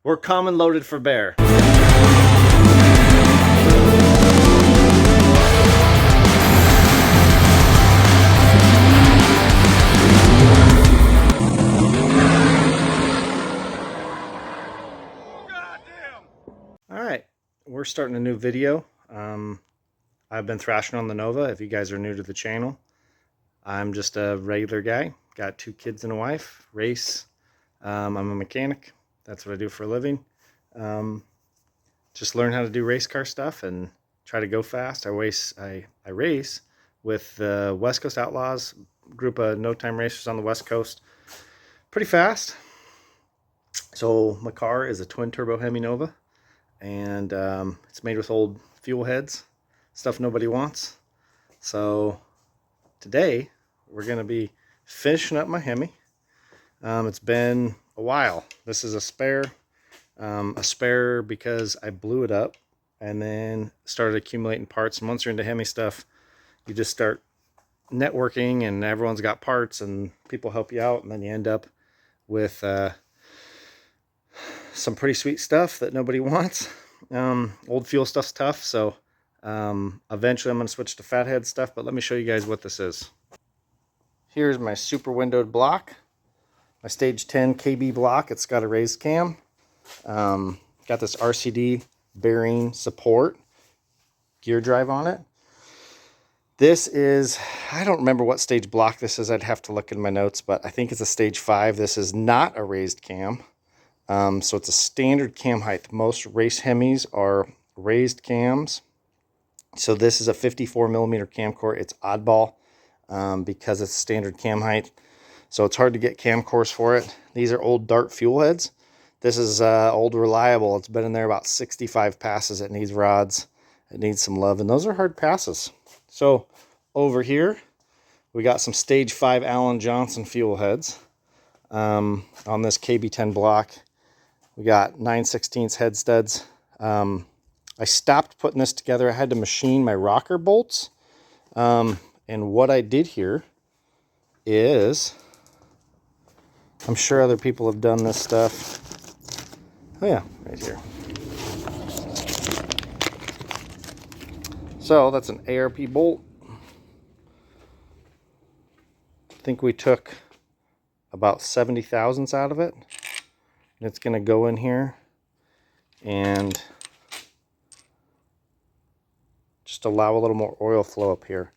We're common loaded for bear. Alright, we're starting a new video. I've been thrashing on the Nova. If you guys are new to the channel, I'm just a regular guy. Got 2 kids and a wife. Race. I'm a mechanic. That's what I do for a living. Just learn how to do race car stuff and try to go fast. I race with the West Coast Outlaws, group of no-time racers on the West Coast. Pretty fast. So my car is a twin-turbo Hemi Nova, and it's made with old fuel heads, stuff nobody wants. So today we're going to be finishing up my Hemi. It's been a while. This is a spare because I blew it up and then started accumulating parts. And once you're into Hemi stuff, you just start networking and everyone's got parts and people help you out, and then you end up with some pretty sweet stuff that nobody wants. Old fuel stuff's tough, so eventually I'm going to switch to fathead stuff, but let me show you guys what this is. Here's my super windowed block, my stage 10 KB block. It's got a raised cam. Got this RCD bearing support gear drive on it. This is, I don't remember what stage block this is. I'd have to look in my notes, but I think it's a stage 5. This is not a raised cam. So it's a standard cam height. Most race Hemis are raised cams. So this is a 54 millimeter cam core. It's oddball because it's standard cam height. So it's hard to get cam cores for it. These are old Dart fuel heads. This is old Reliable. It's been in there about 65 passes. It needs rods. It needs some love, and those are hard passes. So over here, we got some stage 5 Allen Johnson fuel heads on this KB10 block. We got 9/16 head studs. I stopped putting this together. I had to machine my rocker bolts. And what I did here is, I'm sure other people have done this stuff. Oh yeah, right here. So that's an ARP bolt. I think we took about 70 thousandths out of it. And it's going to go in here and just allow a little more oil flow up here.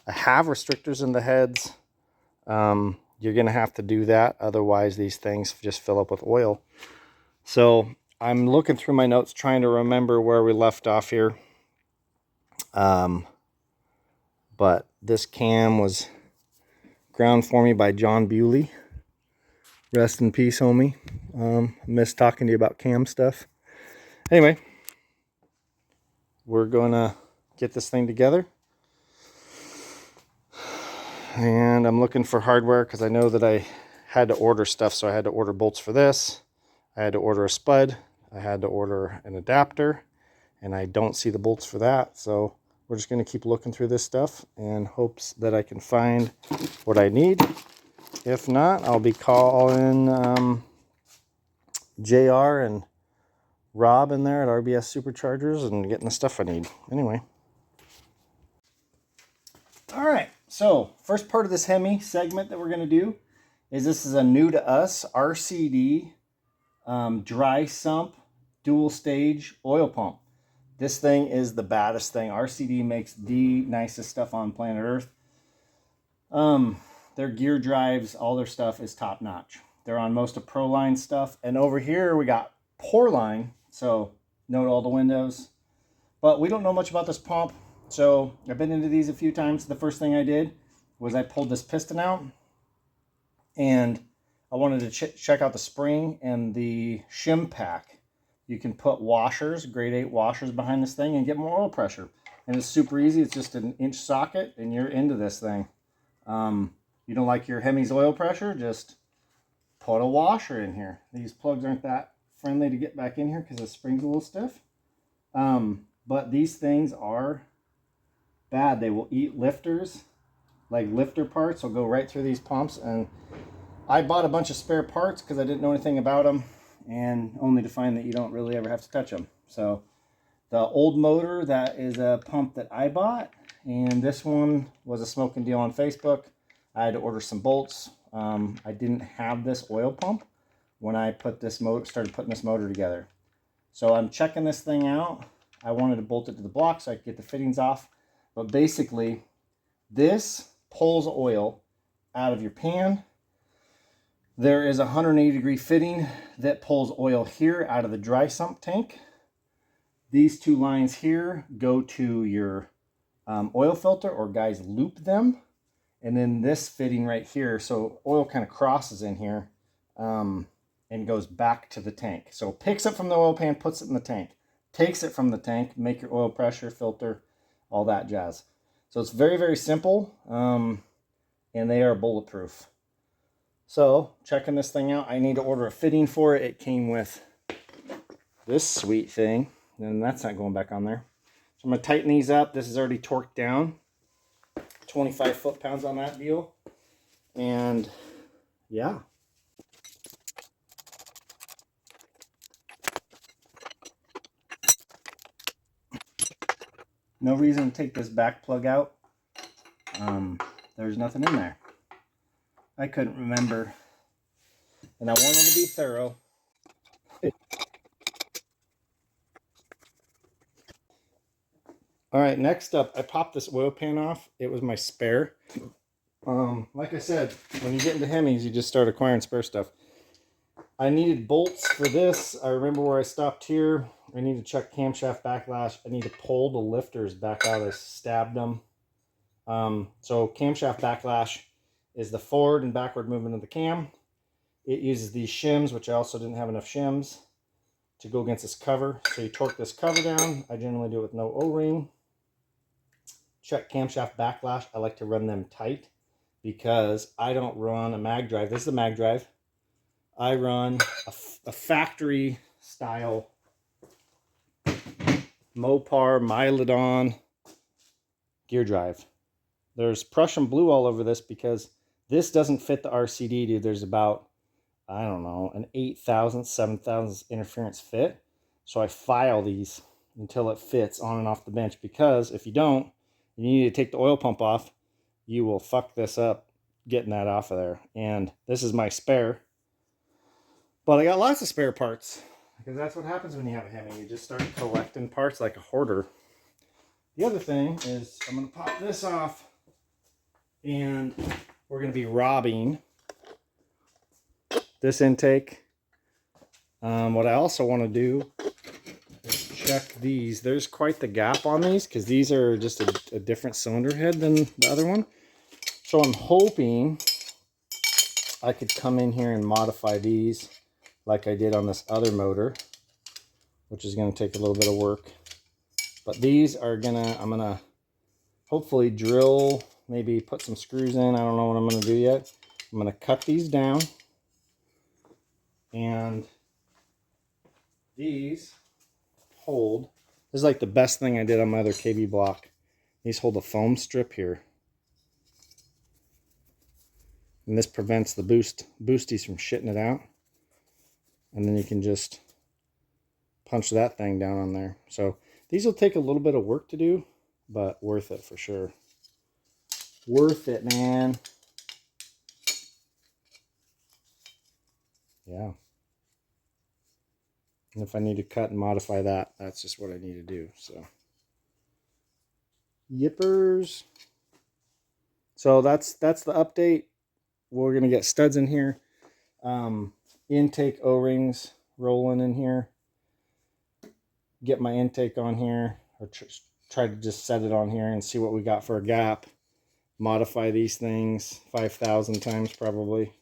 I have restrictors in the heads. You're going to have to do that. Otherwise, these things just fill up with oil. So I'm looking through my notes trying to remember where we left off here. But this cam was ground for me by John Bewley. Rest in peace, homie. Miss talking to you about cam stuff. Anyway, we're going to get this thing together. And I'm looking for hardware because I know that I had to order stuff. So I had to order bolts for this. I had to order a spud. I had to order an adapter. And I don't see the bolts for that. So we're just going to keep looking through this stuff in hopes that I can find what I need. If not, I'll be calling JR and Rob in there at RBS Superchargers and getting the stuff I need. Anyway. Alright, so first part of this Hemi segment that we're going to do is, this is a new to us RCD dry sump dual stage oil pump. This thing is the baddest thing. RCD makes the nicest stuff on planet Earth. Their gear drives, all their stuff is top notch. They're on most of ProLine stuff. And over here we got Poorline, so note all the windows. But we don't know much about this pump, so I've been into these a few times. The first thing I did was I pulled this piston out, and I wanted to check out the spring and the shim pack. You can put washers, grade 8 washers behind this thing and get more oil pressure. And it's super easy. It's just an inch socket and you're into this thing. You don't like your Hemi's oil pressure, just put a washer in here. These plugs aren't that friendly to get back in here because the spring's a little stiff. But these things are bad. They will eat lifters. Like lifter parts will go right through these pumps. And I bought a bunch of spare parts because I didn't know anything about them. and only to find that you don't really ever have to touch them. So the old motor, that is a pump that I bought, and this one was a smoking deal on Facebook. I had to order some bolts. I didn't have this oil pump when I started putting this motor together. So I'm checking this thing out. I wanted to bolt it to the block so I could get the fittings off. But basically, this pulls oil out of your pan. There is a 180-degree fitting that pulls oil here out of the dry sump tank. These two lines here go to your oil filter, or guys loop them. And then this fitting right here, so oil kind of crosses in here and goes back to the tank. So picks it from the oil pan, puts it in the tank, takes it from the tank, make your oil pressure, filter, all that jazz. So it's very, very simple, and they are bulletproof. So checking this thing out, I need to order a fitting for it. It came with this sweet thing, and that's not going back on there. So I'm going to tighten these up. This is already torqued down. 25 foot-pounds on that deal. And yeah. No reason to take this back plug out. There's nothing in there. I couldn't remember. And I wanted to be thorough. All right, next up, I popped this oil pan off. It was my spare. Like I said, when you get into Hemis, you just start acquiring spare stuff. I needed bolts for this. I remember where I stopped here. I need to check camshaft backlash. I need to pull the lifters back out. I stabbed them. So camshaft backlash is the forward and backward movement of the cam. It uses these shims, which I also didn't have enough shims to go against this cover. So you torque this cover down. I generally do it with no O-ring. Check camshaft backlash. I like to run them tight because I don't run a mag drive. This is a mag drive. I run a factory style Mopar Mylodon gear drive. There's Prussian blue all over this because this doesn't fit the RCD, dude. There's about, I don't know, an 8,000, 7,000 interference fit. So I file these until it fits on and off the bench, because if you don't, you need to take the oil pump off, you will fuck this up getting that off of there. And this is my spare. But I got lots of spare parts, because that's what happens when you have a Hemi. You just start collecting parts like a hoarder. The other thing is I'm going to pop this off, and we're going to be robbing this intake. What I also want to do is check these. There's quite the gap on these, because these are just a different cylinder head than the other one. So I'm hoping I could come in here and modify these like I did on this other motor, which is going to take a little bit of work. But these are I'm gonna hopefully drill, maybe put some screws in. I don't know what I'm gonna do yet. I'm gonna cut these down, and these hold. This is like the best thing I did on my other KB block. These hold a foam strip here, and this prevents the boosties from shitting it out. And then you can just punch that thing down on there. So these will take a little bit of work to do, but worth it for sure. Worth it, man. Yeah. And if I need to cut and modify that, that's just what I need to do. So yippers. So that's the update. We're gonna get studs in here. Intake O-rings rolling in here. Get my intake on here, or try to just set it on here and see what we got for a gap. Modify these things 5,000 times probably.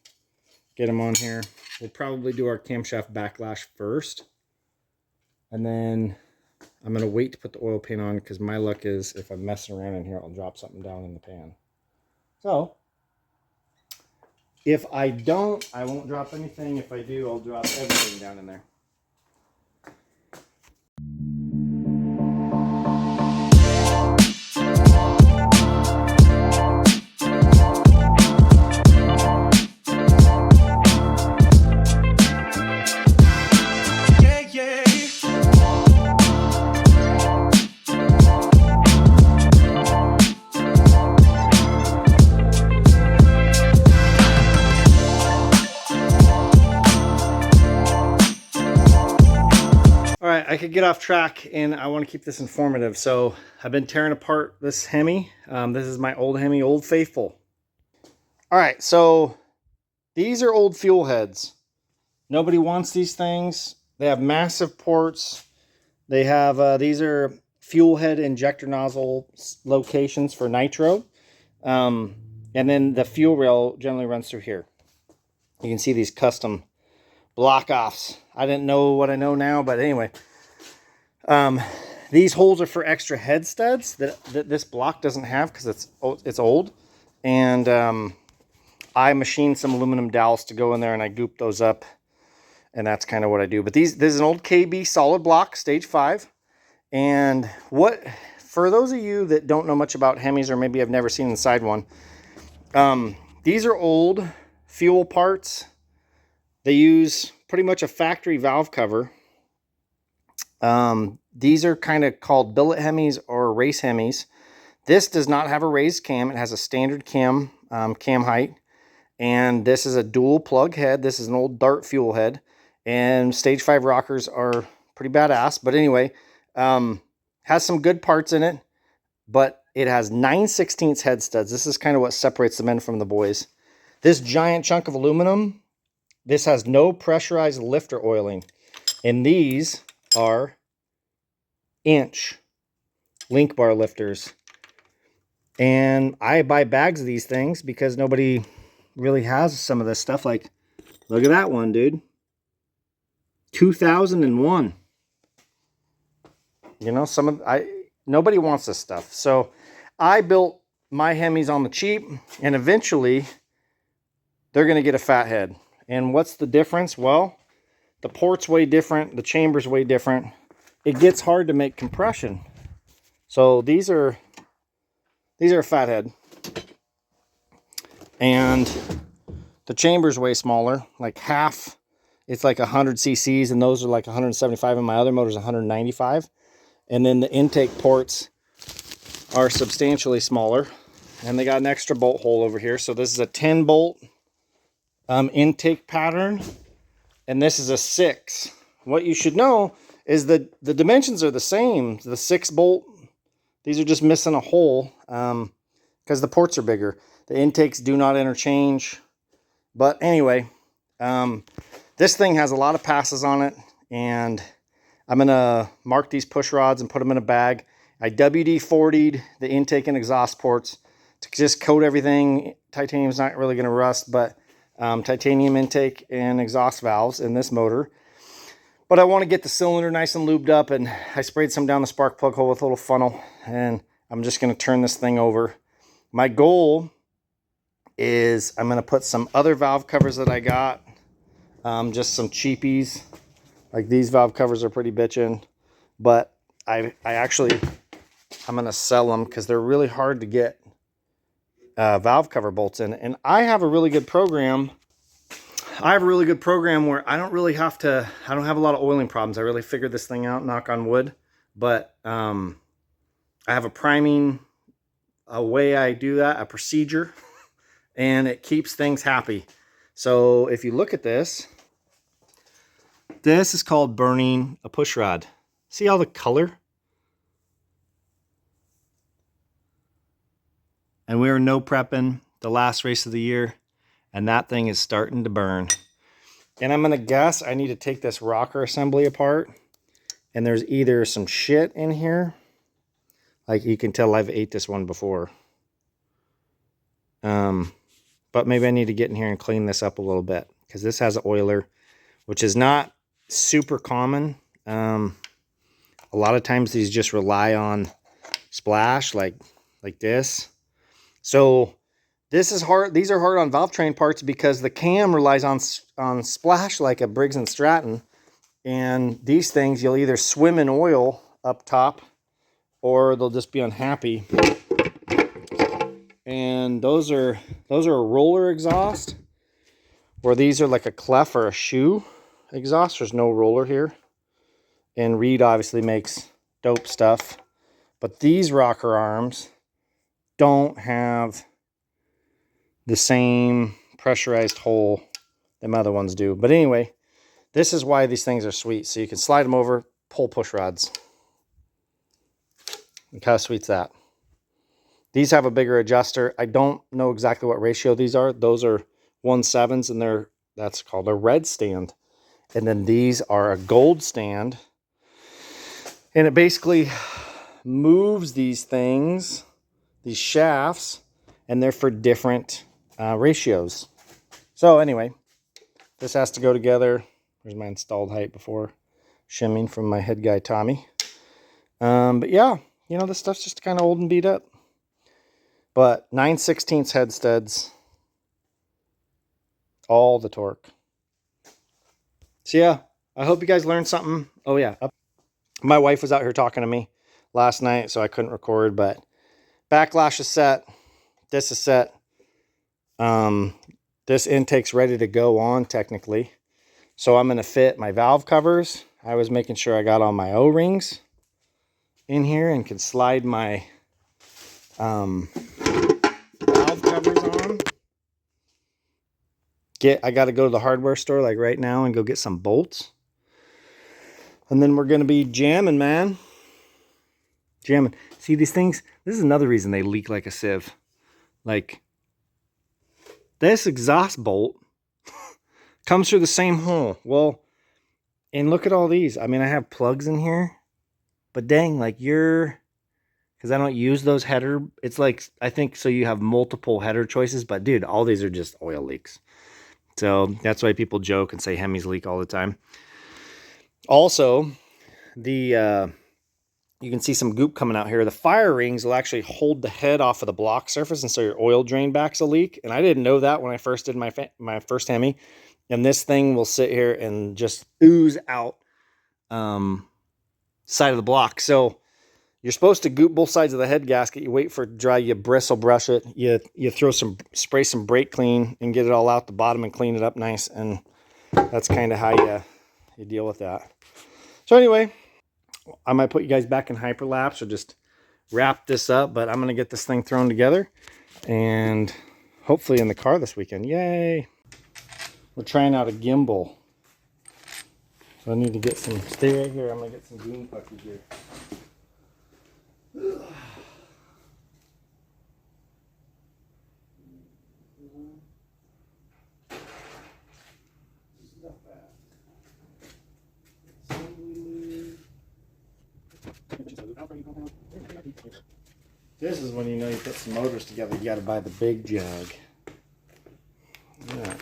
Get them on here. We'll probably do our camshaft backlash first, and then I'm going to wait to put the oil pan on, because my luck is if I'm messing around in here, I'll drop something down in the pan. So if I don't, I won't drop anything. If I do, I'll drop everything down in there. All right, I could get off track, and I want to keep this informative. So I've been tearing apart this Hemi. This is my old Hemi, Old Faithful. All right, so these are old fuel heads. Nobody wants these things. They have massive ports. They have, these are fuel head injector nozzle locations for nitro. And then the fuel rail generally runs through here. You can see these custom block offs. I didn't know what I know now, but anyway. These holes are for extra head studs that this block doesn't have because it's old. And I machined some aluminum dowels to go in there, and I gooped those up. And that's kind of what I do. But this is an old KB solid block, stage 5. And for those of you that don't know much about Hemis, or maybe have never seen inside one, these are old fuel parts. They use pretty much a factory valve cover. These are kind of called billet Hemis or race Hemis. This does not have a raised cam. It has a standard cam height. And this is a dual plug head. This is an old Dart fuel head. And stage 5 rockers are pretty badass. But anyway, has some good parts in it. But it has 9/16 head studs. This is kind of what separates the men from the boys. This giant chunk of aluminum, this has no pressurized lifter oiling. And these are inch link bar lifters. And I buy bags of these things because nobody really has some of this stuff. Like, look at that one, dude. 2001. You know, nobody wants this stuff. So I built my Hemis on the cheap, and eventually they're going to get a fat head. And what's the difference? Well, the port's way different. The chamber's way different. It gets hard to make compression. So these are a fat head. And the chamber's way smaller, like half. It's like 100 cc's, and those are like 175, and my other motor's 195. And then the intake ports are substantially smaller, and they got an extra bolt hole over here. So this is a 10 bolt intake pattern, and this is a 6. What you should know is that the dimensions are the same. The 6 bolt, these are just missing a hole because the ports are bigger. The intakes do not interchange. But anyway, this thing has a lot of passes on it, and I'm going to mark these push rods and put them in a bag. I WD-40'd the intake and exhaust ports to just coat everything. Titanium's not really going to rust, but titanium intake and exhaust valves in this motor. But I want to get the cylinder nice and lubed up, and I sprayed some down the spark plug hole with a little funnel, and I'm just going to turn this thing over. My goal is I'm going to put some other valve covers that I got, just some cheapies. Like these valve covers are pretty bitchin', but I'm going to sell them because they're really hard to get valve cover bolts in. And I have a really good program. I have a really good program where I don't have a lot of oiling problems. I really figured this thing out, knock on wood. But I have a way I do that, a procedure, and it keeps things happy. So if you look at this, this is called burning a push rod. See all the color? And we were no prepping the last race of the year, and that thing is starting to burn. And I'm gonna guess I need to take this rocker assembly apart, and there's either some shit in here, like you can tell I've ate this one before. But maybe I need to get in here and clean this up a little bit, because this has an oiler, which is not super common. A lot of times these just rely on splash, like this. So this is hard. These are hard on valve train parts because the cam relies on splash like a Briggs & Stratton. And these things, you'll either swim in oil up top, or they'll just be unhappy. And those are a roller exhaust, or these are like a clef or a shoe exhaust. There's no roller here. And Reed obviously makes dope stuff. But these rocker arms don't have the same pressurized hole that my other ones do. But anyway, this is why these things are sweet. So you can slide them over, pull push rods. Look how sweet's that. These have a bigger adjuster. I don't know exactly what ratio these are. Those are 1/7s, and that's called a red stand. And then these are a gold stand. And it basically moves these things, these shafts, and they're for different ratios. So anyway, this has to go together. There's my installed height before shimming from my head guy, Tommy. But yeah, you know, this stuff's just kind of old and beat up. But 9/16 head studs, all the torque. So yeah, I hope you guys learned something. Oh yeah, my wife was out here talking to me last night, so I couldn't record, but backlash is set. This is set. This intake's ready to go on technically. So I'm going to fit my valve covers. I was making sure I got all my O-rings in here and can slide my valve covers on. I got to go to the hardware store like right now and go get some bolts. And then we're going to be jamming, man. Jamming. See these things? This is another reason they leak like a sieve. Like, this exhaust bolt comes through the same hole. Well, and look at all these. I mean, I have plugs in here. But dang, like because I don't use those header. It's like, I think, so you have multiple header choices. But dude, all these are just oil leaks. So that's why people joke and say Hemis leak all the time. Also, you can see some goop coming out here. The fire rings will actually hold the head off of the block surface, and so your oil drain backs will leak. And I didn't know that when I first did my first Hemi. And this thing will sit here and just ooze out side of the block. So you're supposed to goop both sides of the head gasket. You wait for it to dry. You bristle brush it. You spray some brake clean and get it all out the bottom and clean it up nice. And that's kind of how you deal with that. So anyway, I might put you guys back in hyperlapse or just wrap this up, but I'm going to get this thing thrown together and hopefully in the car this weekend. Yay! We're trying out a gimbal. So I need to get some, stay right here, I'm going to get some goon puppies here. This is when you know you put some motors together. You got to buy the big jug. Yeah.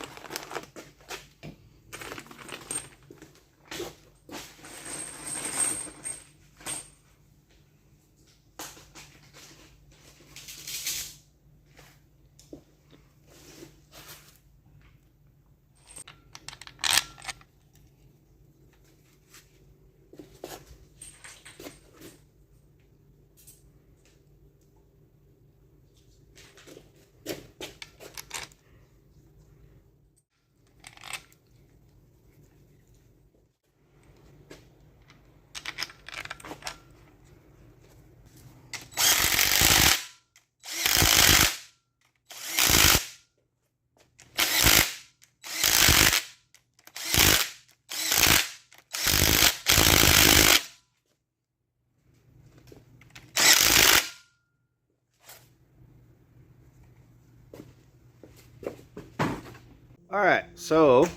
All right, so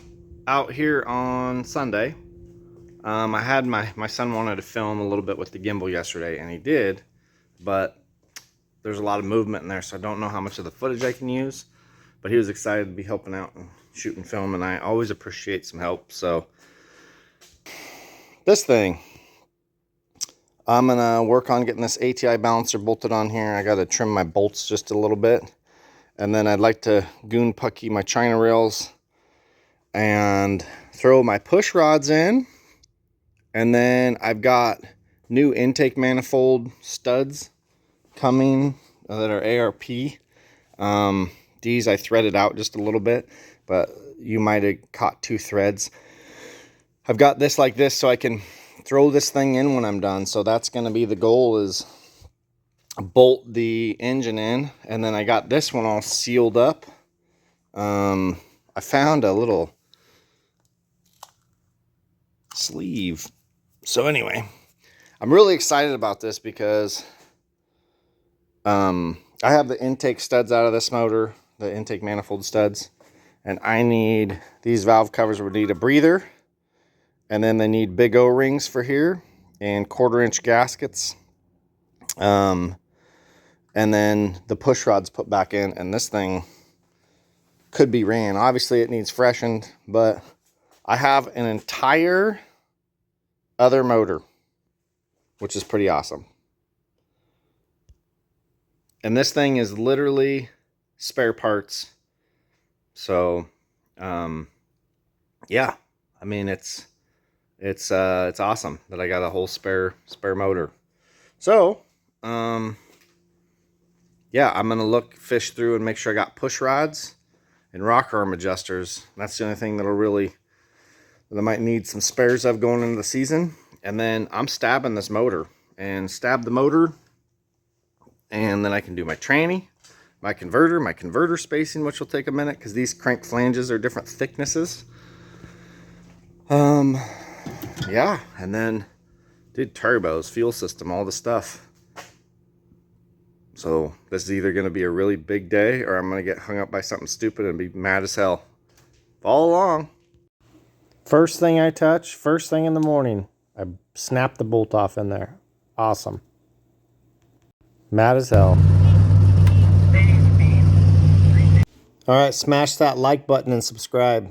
out here on Sunday, I had my son wanted to film a little bit with the gimbal yesterday, and he did, but there's a lot of movement in there, so I don't know how much of the footage I can use, but he was excited to be helping out and shooting film, and I always appreciate some help. So this thing, I'm gonna work on getting this ATI balancer bolted on here. I gotta trim my bolts just a little bit. And then I'd like to goon pucky my China rails and throw my push rods in. And then I've got new intake manifold studs coming that are ARP. These I threaded out just a little bit, but you might have caught 2 threads. I've got this like this so I can throw this thing in when I'm done. So that's going to be the goal, is bolt the engine in, and then I got this one all sealed up. I found a little sleeve. So anyway, I'm really excited about this because I have the intake studs out of this motor, the intake manifold studs, and I need these valve covers would need a breather, and then they need big O-rings for here and 1/4-inch gaskets, and then the push rods put back in, and this thing could be ran. Obviously it needs freshened, but I have an entire other motor, which is pretty awesome. And this thing is literally spare parts. So, yeah, I mean, it's awesome that I got a whole spare motor. So, yeah, I'm gonna fish through and make sure I got push rods and rocker arm adjusters. That's the only thing that I might need some spares of going into the season. And then I'm stabbing this motor and stab the motor, and then I can do my tranny, my converter spacing, which will take a minute because these crank flanges are different thicknesses. Yeah, and then dude, turbos, fuel system, all the stuff. So this is either going to be a really big day or I'm going to get hung up by something stupid and be mad as hell. Follow along. First thing I touch, first thing in the morning, I snap the bolt off in there. Awesome. Mad as hell. All right, smash that like button and subscribe.